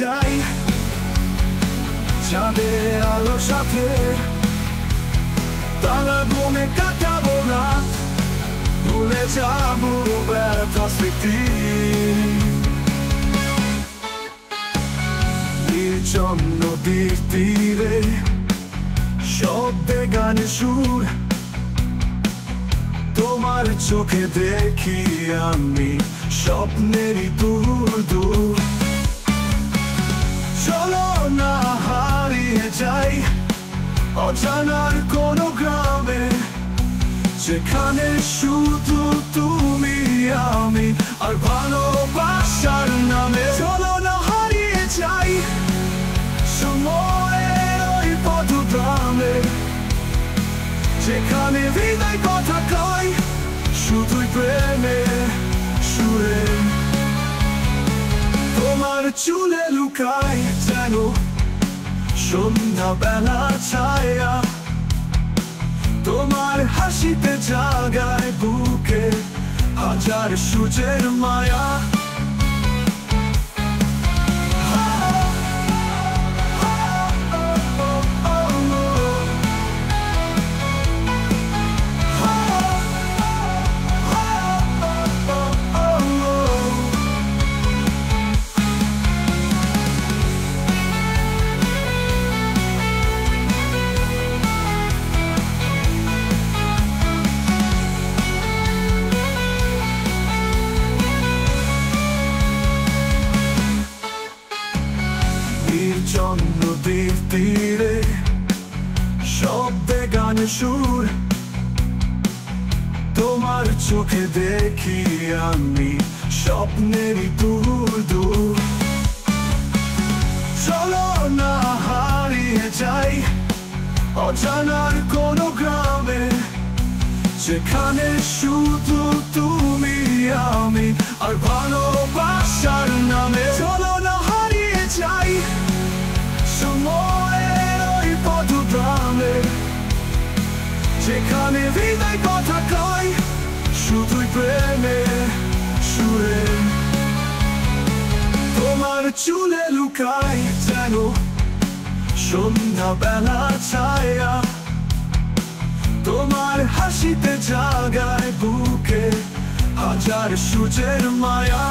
যাই চাঁদের আলোর সাথে, তারা ঘুমে কাটাবো রাত, ভুলে যাবো ব্যথা স্মৃতি। নির্জন নদীর তীরে শব্দে গানের সুর, তোমার চোখে দেখি আমি স্বপ্নেরই দূর দূর। চলো না হারিয়ে যাই অজানার কোনো গ্রামে, যেখানে শুধু তুমি আমি আর ভালোবাসার নামে। চলো না হারিয়ে যাই সময়ের ওই পথগ্রামে, যেখানে হৃদয় কথা কয় শুধুই প্রেমে সুরে। তোমার চুলে লুকায় যেন সন্ধ্যা বেলা ছায়া, তোমার হাসিতে জাগায় বুকে হাজার সূর্যের মায়া। নির্জন নদীর তীরে শব্দে গানের সুর, তোমার চোখে দেখি আমি স্বপ্নেরই দূর দূর। চলো না হারিয়ে যাই অজানার কোনো গ্রামে, যেখানে শুধু তুমি আমি আর ভালোবাসার নামে। চলো না হারিয়ে যাই সময়ের ওই পথগ্রামে, যেখানে হৃদয় কথা কয় শুধুই প্রেমে সুরে। তোমার চুলে লুকায় যেন সন্ধ্যা বেলা ছায়া, তোমার হাসিতে জাগায় বুকে হাজার সূর্যের মায়া।